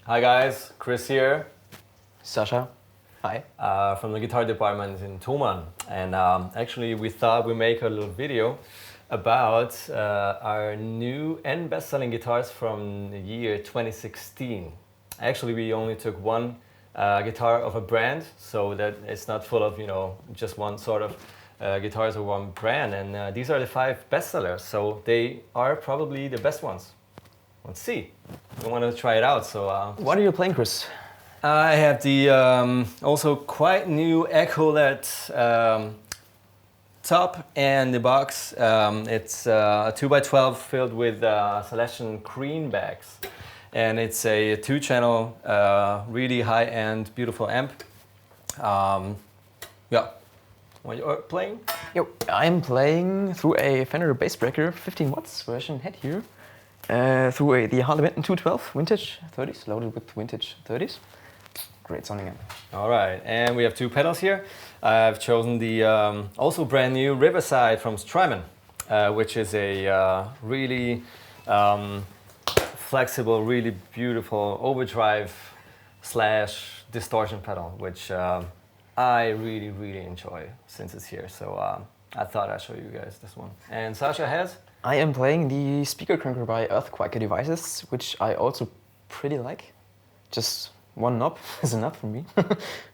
Hi guys, Chris here. Sascha, hi. From the guitar department in Thomann. And actually we thought we'd make a little video about our new and best-selling guitars from the year 2016. Actually we only took one guitar of a brand, so that it's not full of, just one sort of guitars or one brand. And these are the 5 bestsellers, so they are probably the best ones. Let's see. We want to try it out. So what are you playing, Chris? I have the also quite new Echolette top and the box. It's a 2x12 filled with Celestian greenbacks, and it's a 2-channel, really high-end, beautiful amp. Yeah. What you're playing? Yo, I'm playing through a Fender Bassbreaker 15 watts version head here. Through the Harley Benton 212 vintage 30s, loaded with vintage 30s. Great sounding amp. All right, and we have 2 pedals here. I've chosen the also brand new Riverside from Strymon, which is a really flexible, really beautiful overdrive / distortion pedal, which I really enjoy since it's here. So I thought I'd show you guys this one. And Sascha has? I am playing the speaker cranker by Earthquaker Devices, which I also pretty like. Just one knob is enough for me.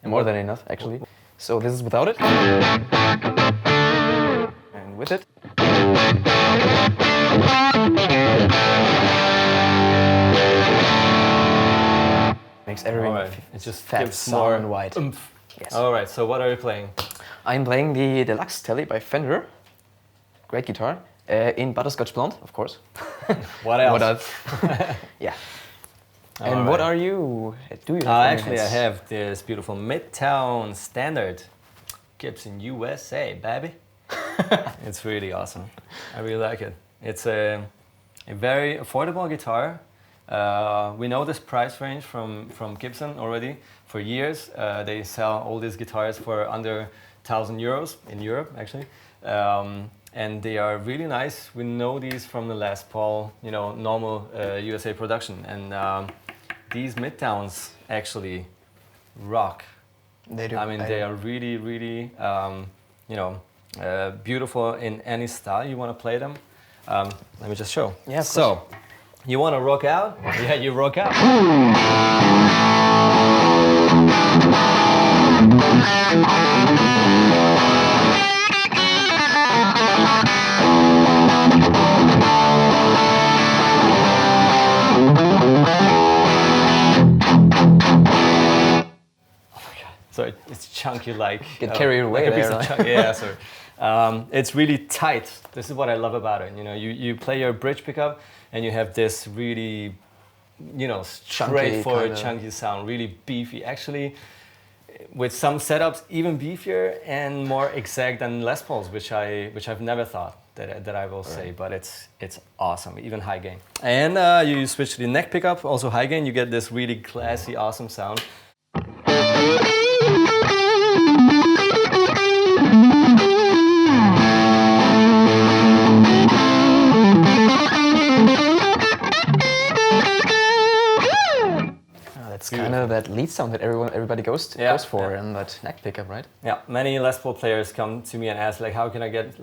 More than enough, actually. So this is without it. And with it. Makes everything It just fat, gives sound, more and wide. oomph. Yes. All right, so what are you playing? I'm playing the Deluxe Tele by Fender. Great guitar. In butterscotch blonde, of course. What else? What else? Yeah. And what are you? Do you have? Actually, I have this beautiful Midtown standard Gibson USA, baby. It's really awesome. I really like it. It's a very affordable guitar. We know this price range from Gibson already. For years, they sell all these guitars for under 1,000 euros in Europe, actually. And they are really nice. We know these from the Les Paul, normal USA production. And these Midtowns actually rock. They do. I mean, they are really, beautiful in any style you want to play them. Let me just show. Yeah. So, you want to rock out? Yeah, you rock out. So it's chunky, like get carried away like a piece there. of chunk. Yeah, sorry. It's really tight. This is what I love about it. You play your bridge pickup, and you have this really, straightforward, chunky sound, really beefy. Actually, with some setups, even beefier and more exact than Les Pauls, which I've never thought that I will say. But it's awesome, even high gain. And you switch to the neck pickup, also high gain. You get this really classy, awesome sound. That's kind of that lead sound that everybody goes for, and that neck pickup, right? Yeah, many Les Paul players come to me and ask, like, how can I get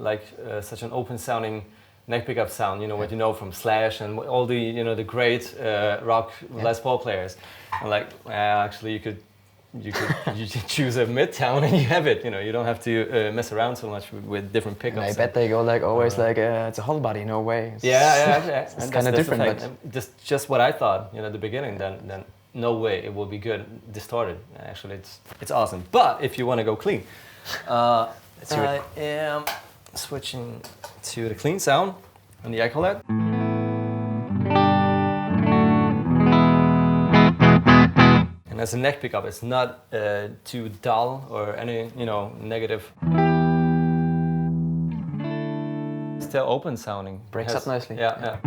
such an open-sounding neck pickup sound? What you know from Slash and all the the great rock Les Paul players. I'm like, actually, you could choose a Midtown and you have it. You don't have to mess around so much with different pickups. And I bet they go always it's a whole body, no way. It's kind of different, but just what I thought at the beginning. Then no way it will be good distorted. Actually, it's awesome. But if you want to go clean, I am switching to the clean sound on the Echolette. And as a neck pickup, it's not too dull or any negative. Still open sounding. Breaks up nicely. Yeah.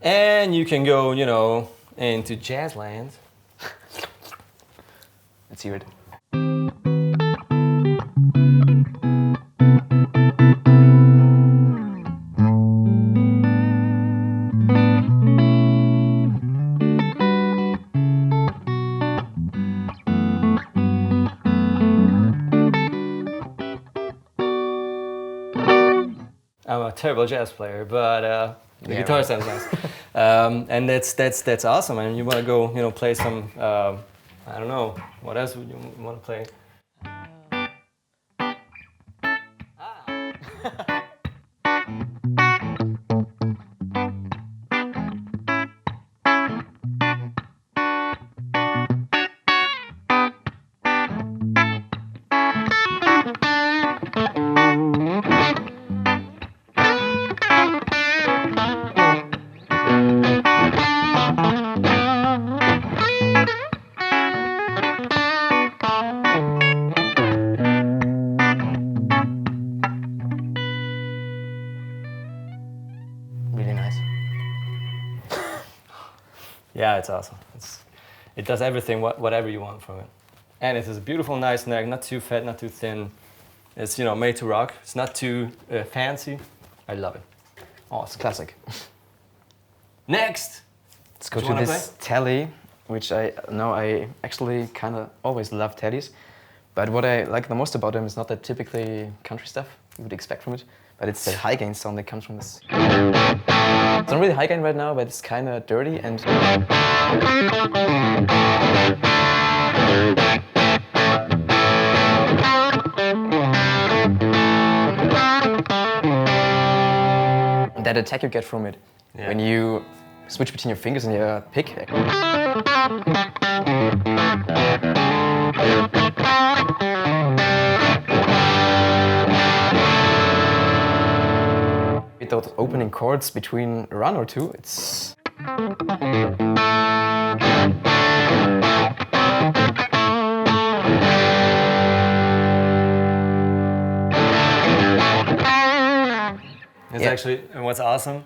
And you can go, into jazz land. Let's hear it. I'm a terrible jazz player, but the Yeah, guitar right. sounds nice. And that's awesome. And you want to go, you know, play some, I don't know, what else would you want to play? Really nice. Yeah, it's awesome. It does everything, whatever you want from it. And it has a beautiful, nice neck, not too fat, not too thin. It's, you know, made to rock. It's not too fancy. I love it. Oh, it's classic. Next! Let's go What to you wanna this Tele, which I actually kind of always love Teles. But what I like the most about them is not the typically country stuff you would expect from it, but it's the high gain sound that comes from this. It's not really high gain right now, but it's kind of dirty and that attack you get from it when you switch between your fingers and your pick. With those opening chords between a run or two, it's It's actually, and what's awesome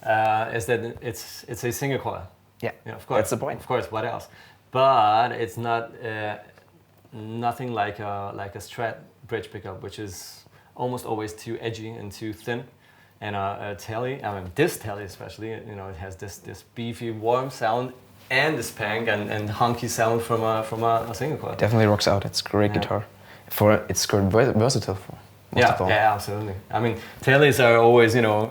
is that it's a single coil. yeah, Of course. that's the point. Of course, what else? But it's not nothing like a Strat bridge pickup, which is almost always too edgy and too thin. And a Tele, I mean this Tele especially, you know, it has this beefy, warm sound and this punk and honky sound from a single coil. Definitely rocks out. It's a great guitar. It's versatile for most of all. Yeah, absolutely. I mean, Teles are always, you know,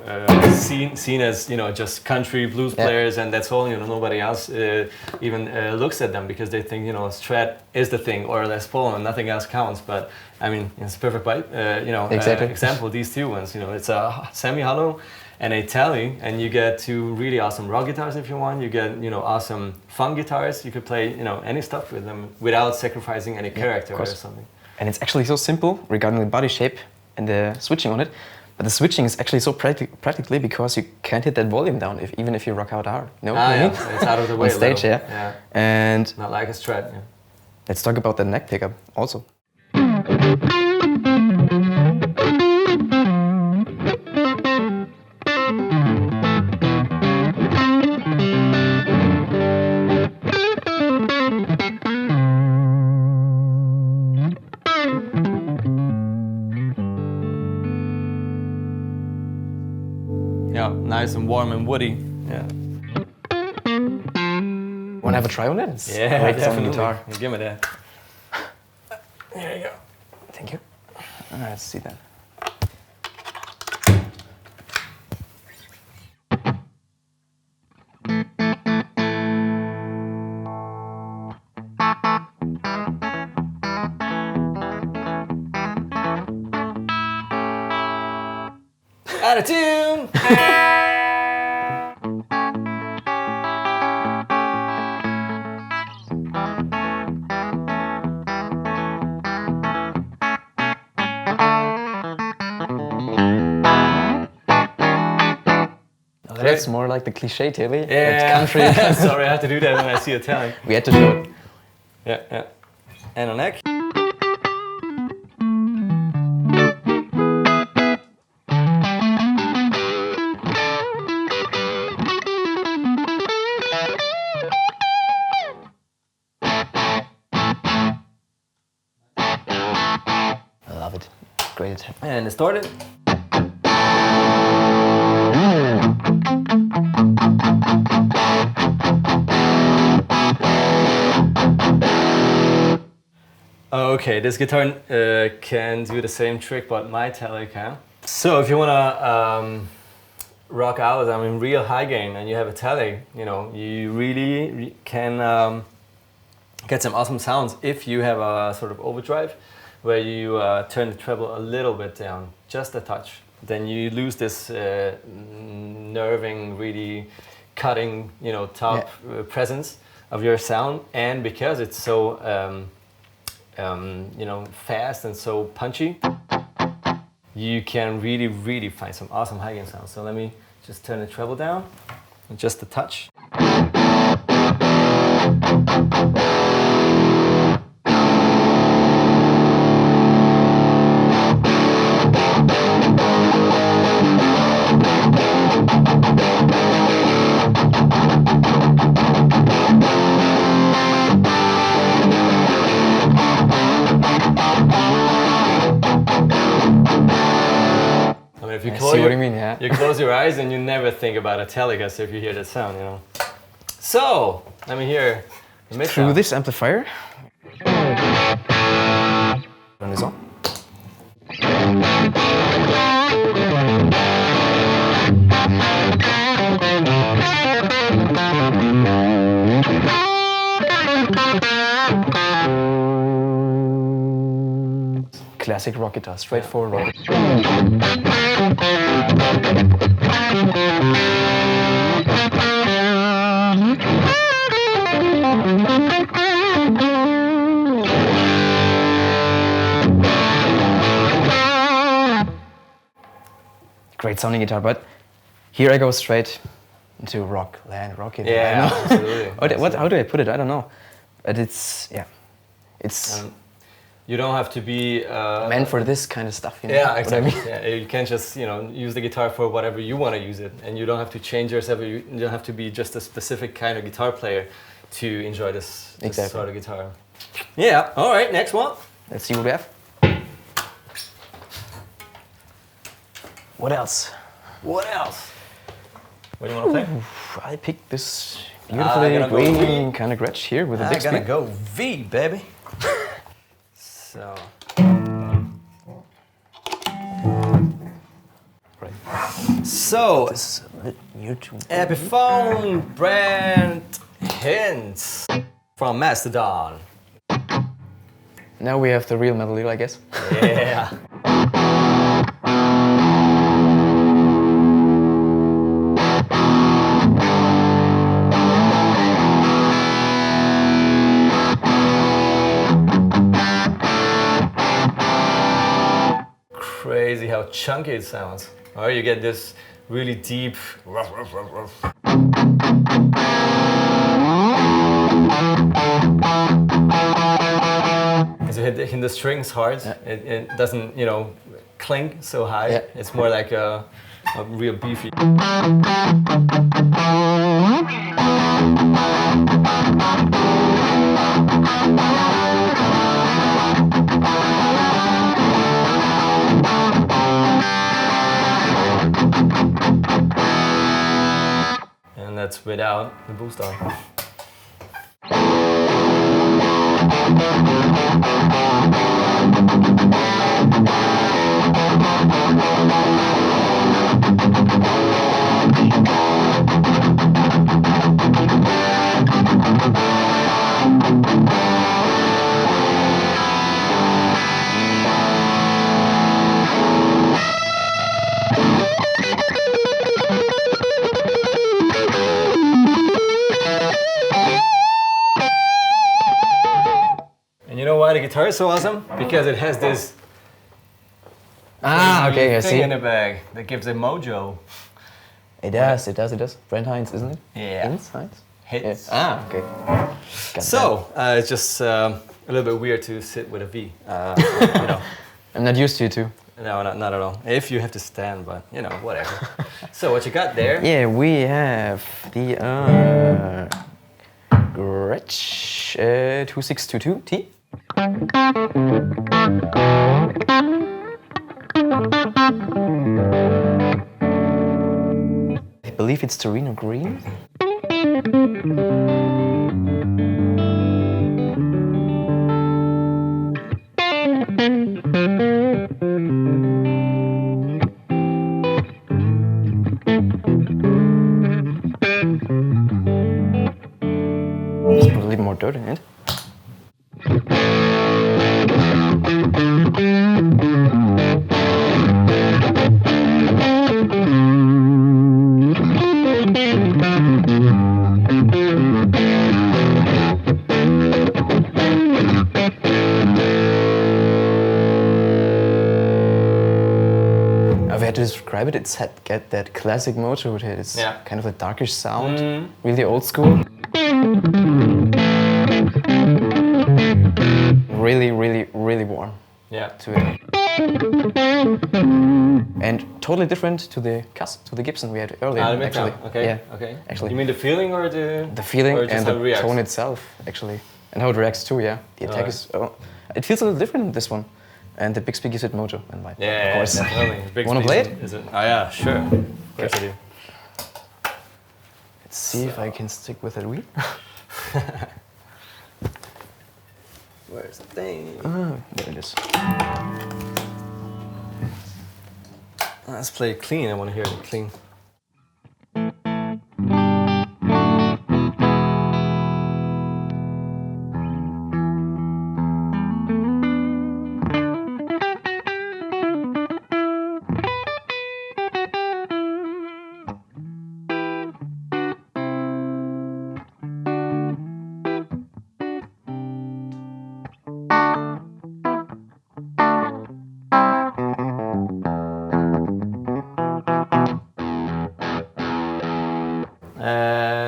seen as, you know, just country blues players, and that's all. You know, nobody else even looks at them because they think, you know, Strat is the thing or Les Paul and nothing else counts. But I mean, it's a perfect you know, example. These two ones, you know, it's a semi-hollow and a Tele, and you get two really awesome rock guitars if you want. You get, you know, awesome funk guitars. You could play, you know, any stuff with them without sacrificing any character or something. And it's actually so simple regarding the body shape and the switching on it. But the switching is actually so practically because you can't hit that volume down even if you rock out hard. No, it's out of the way. On stage, yeah. And not like a Strat. Yeah. Let's talk about the neck pickup also. Yeah, nice and warm and woody. Yeah. Want to have a try on it? It's great sounding guitar. Give me that. Here you go. Thank you. Let's see that. Out of tune! That's more like the cliche Tele. Yeah, country. Sorry, I have to do that when I see a Tele. We had to show it. Yeah. And a neck. I love it. Great attack. And distorted. Okay, this guitar can do the same trick, but my Tele can. So if you wanna rock out, I mean, real high gain, and you have a Tele, you know, you really can get some awesome sounds if you have a sort of overdrive where you turn the treble a little bit down, just a touch. Then you lose this nerving, really cutting, you know, top presence of your sound. And because it's so, you know, fast and so punchy, you can really, really find some awesome high gain sounds. So let me just turn the treble down, just a touch. If you close, you close your eyes and you never think about a Telecaster if you hear that sound, you know. So, let me hear the Midtown. Through this amplifier. Turn this on. Classic rock guitar, straightforward rock. Great sounding guitar, but here I go straight into rock land, rocket. Yeah, absolutely. How do I put it? I don't know, but it's it's. You don't have to be meant for this kind of stuff. You know? Yeah, exactly. What I mean? Yeah, you can't just, you know, use the guitar for whatever you want to use it, and you don't have to change yourself. You don't have to be just a specific kind of guitar player to enjoy this sort of guitar. Yeah. All right. Next one. Let's see what we have. What else? What else? What do you want to play? I picked this beautifully green kind of Gretsch here with a big speed. I'm gonna go V, baby. So. Right. So. This YouTube. Epiphone, Brent, Hinds from Mastodon. Now we have the real metal deal, I guess. Yeah. Crazy how chunky it sounds. Or you get this really deep ruff, ruff, ruff, ruff. As you hit the strings hard, it doesn't, you know, clink so high. Yeah. It's more like a real beefy. And that's without the boost on. The guitar is so awesome because it has this thing in the bag that gives a mojo. It does. Brent Hinds, isn't it? Yeah. Hinds? Hits. Yeah. Okay. So it's just a little bit weird to sit with a V. You know. I'm not used to it too. No, not at all. If you have to stand, but you know, whatever. So what you got there? Yeah, we have the Gretsch 2622T. I believe it's Torino green. third hand. If I had to describe it, it's get that classic motor with it. It's kind of a darkish sound, really old school. Really, really, really warm. Yeah. To it. And totally different to the Gibson we had earlier. Actually. Okay. Yeah. Okay. Actually. You mean the feeling or the? The feeling or just and how the it reacts? tone itself, actually, and how it reacts too. Yeah. The attack is. It feels a little different in this one, and the Bixby gives it mojo and light. Yeah, of course. definitely. Wanna play it? Is it? Oh yeah, sure. Of course I do. Let's see if I can stick with that wheel. Where's the thing? There it is. Let's play it clean. I want to hear it clean.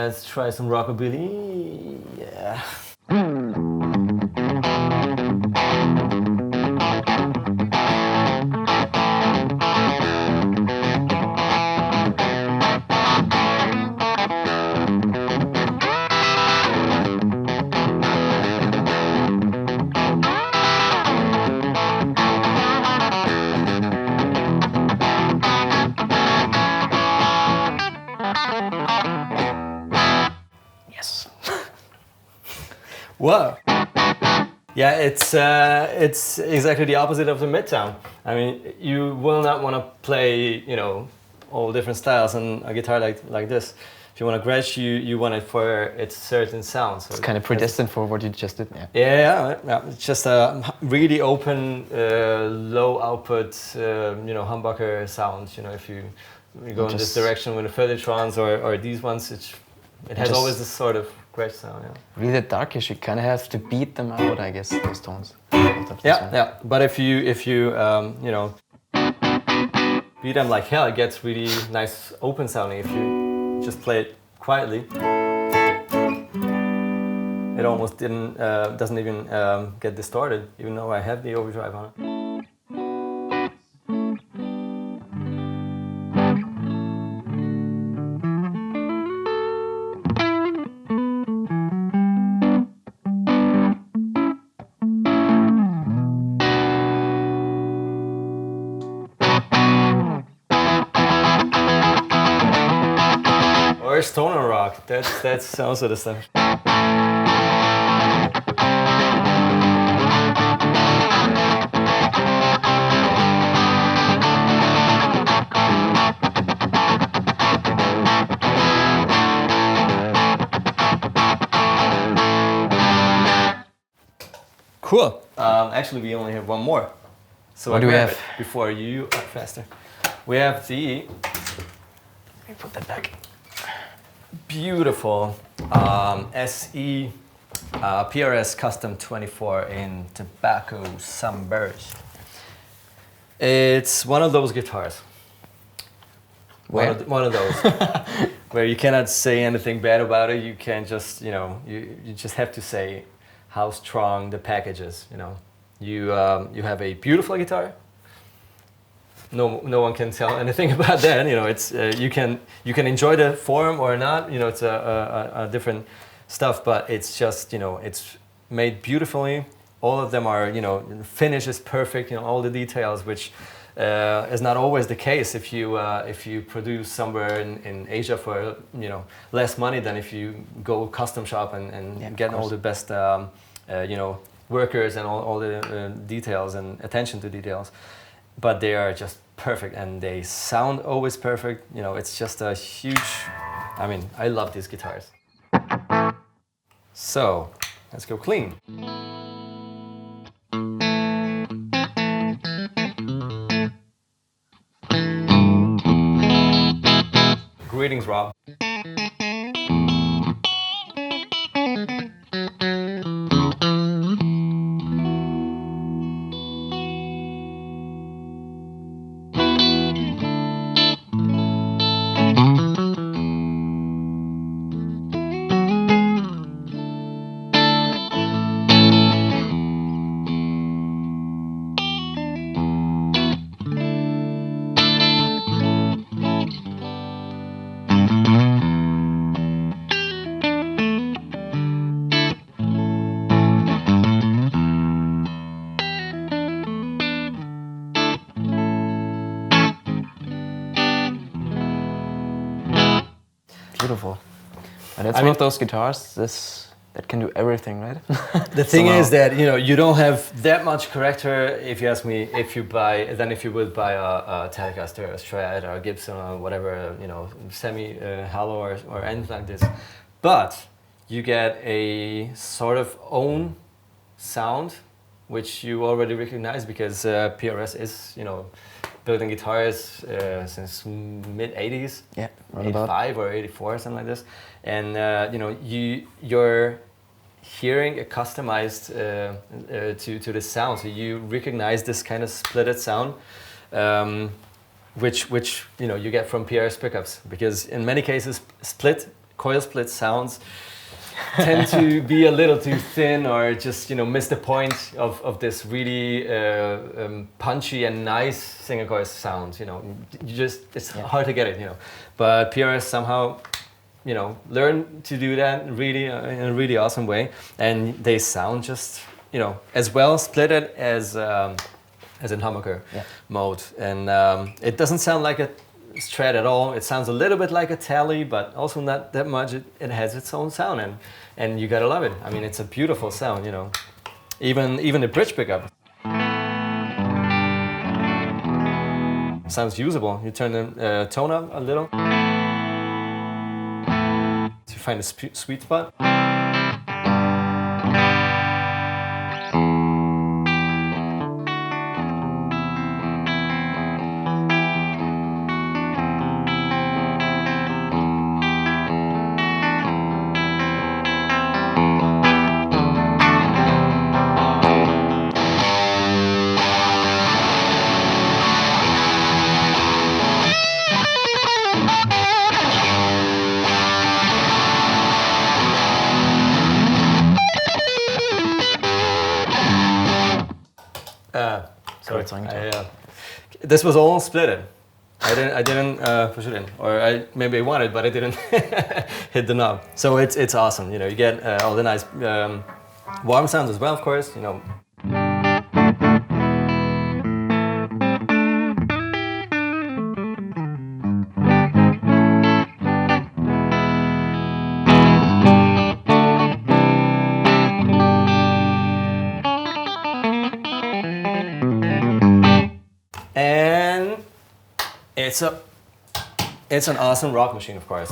Let's try some rockabilly. Yeah. Whoa. Yeah, it's exactly the opposite of the Midtown. I mean, you will not want to play, you know, all different styles on a guitar like this. If you want a Gretsch, you want it for its certain sound. So it's kind of predestined for what you just did. Yeah. It's just a really open, low output, you know, humbucker sound. You know, if you go in this direction with the Feathertrons or these ones, it has always this sort of Gretsch sound. Yeah. Really darkish. You kind of have to beat them out, I guess, those tones. Yeah. But if you you know, beat them like hell, it gets really nice open sounding. If you just play it quietly, it almost doesn't even get distorted, even though I have the overdrive on it. Or stoner rock, that's also the stuff. Cool. Actually, we only have one more. So what do we have? Before you are faster. We have the... Let me put that back. Beautiful SE PRS Custom 24 in tobacco sunburst. It's one of those guitars. One of those where you cannot say anything bad about it. You can just, you know, you just have to say how strong the package is. You know, you have a beautiful guitar. No one can tell anything about that. You know, it's you can enjoy the form or not. You know, it's a different stuff, but it's just, you know, it's made beautifully. All of them are, you know, finish is perfect. You know, all the details, which is not always the case if you produce somewhere in Asia for, you know, less money than if you go custom shop and get all the best you know, workers and all the details and attention to details. But they are just perfect and they sound always perfect. You know, it's just a huge, I mean, I love these guitars. So Let's go clean. Greetings, Rob. Beautiful. And that's one of those guitars that can do everything, right? The thing is that you don't have that much character, if you ask me, if you would buy a Telecaster, a Strat, or a Gibson, or whatever, semi hollow or anything like this. But you get a sort of own sound, which you already recognize because PRS is building guitars since mid 80s, yeah, 85 or 84 or something like this, and you're hearing a customized to the sound, so you recognize this kind of splitted sound, which you get from PRS pickups, because in many cases coil split sounds tend to be a little too thin, or just miss the point of this really punchy and nice single coil sound. It's hard to get it. But PRS somehow learn to do that really in a really awesome way, and they sound just as well splitted as in humbucker mode, and it doesn't sound like a Strat at all. It sounds a little bit like a Tele, but also not that much. It has its own sound, and you gotta love it. I mean, it's a beautiful sound, Even the bridge pickup sounds usable. You turn the tone up a little to find a sweet spot. This was all splitted. I didn't push it in, or maybe I wanted, but I didn't hit the knob. So it's awesome. You get all the nice warm sounds as well, of course. And it's an awesome rock machine, of course.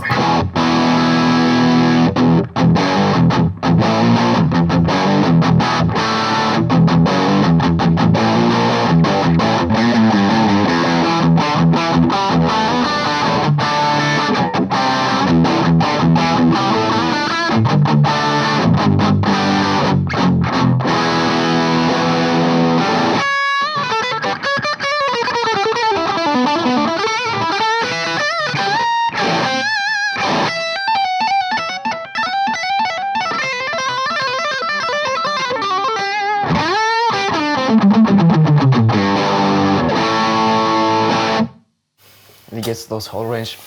He gets those whole range.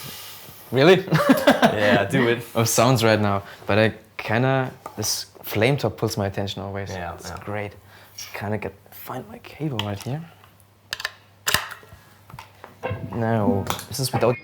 Really? Yeah, do it. Of sounds right now. But this flame top pulls my attention always. Yeah, it's great. Find my cable right here. No, this is without.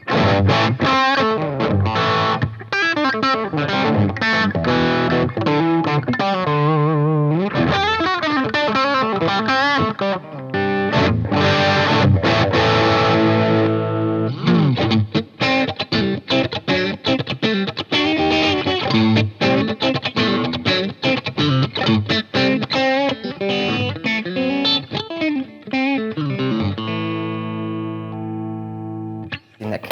neck.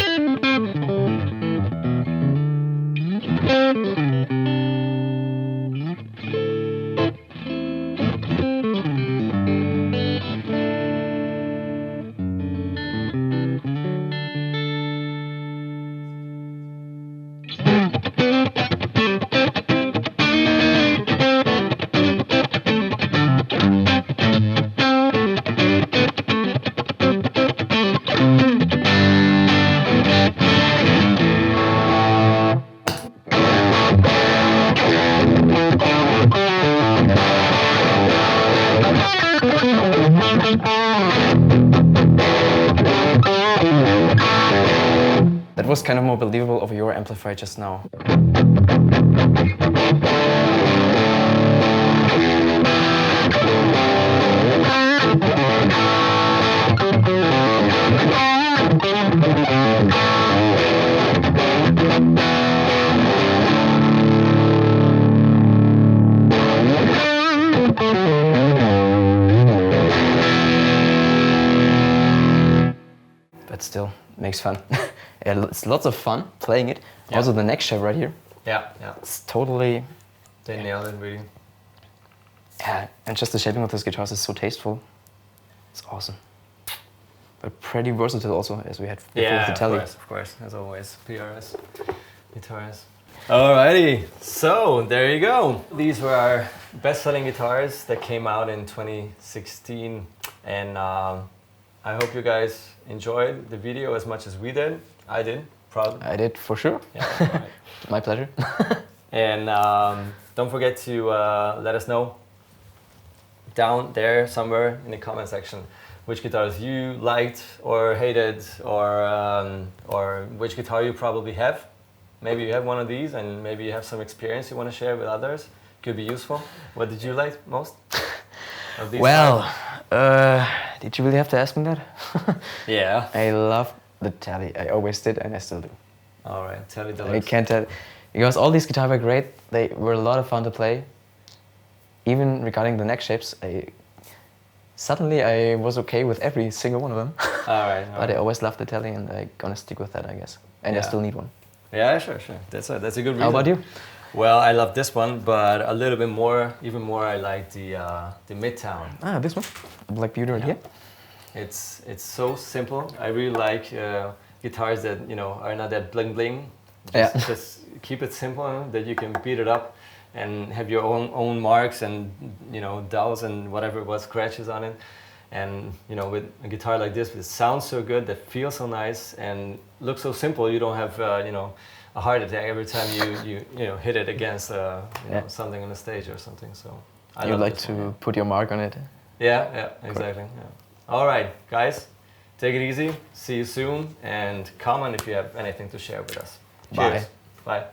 That was kind of more believable over your amplifier just now. But still, makes fun. Yeah, it's lots of fun playing it. Yeah. Also the neck shape right here. Yeah, yeah. It's totally... They nailed it, really. Yeah, and just the shaping of those guitars is so tasteful. It's awesome. But pretty versatile also, as we had before with the Tele. Of course, as always. PRS guitars. Alrighty, so there you go. These were our best-selling guitars that came out in 2016, and I hope you guys enjoyed the video as much as we did. I did, probably. I did, for sure. Yeah, right. My pleasure. And don't forget to let us know down there somewhere in the comment section which guitars you liked or hated, or which guitar you probably have. Maybe you have one of these and maybe you have some experience you want to share with others. Could be useful. What did you like most of these? Well, did you really have to ask me that? Yeah. I love the Tele. I always did and I still do. Alright, Tele Deluxe. I can't tell, because all these guitars were great. They were a lot of fun to play. Even regarding the neck shapes, suddenly I was okay with every single one of them. Alright. But I always loved the Tele and I'm gonna stick with that, I guess. And I still need one. Yeah, sure. That's a good reason. How about you? Well, I love this one, but a little bit more, even more, I like the Midtown. Ah, this one? The Black Beauty right here? It's so simple. I really like guitars that, you know, are not that bling bling. Just keep it simple, that you can beat it up and have your own marks and, you know, dowels and whatever it was, scratches on it. And, you know, with a guitar like this, it sounds so good, that feels so nice and looks so simple. You don't have, you know, a heart attack every time you know, hit it against something on the stage or something. So you like to put your mark on it. Yeah, exactly. Yeah. All right, guys, take it easy. See you soon, and comment if you have anything to share with us. Bye. Cheers. Bye.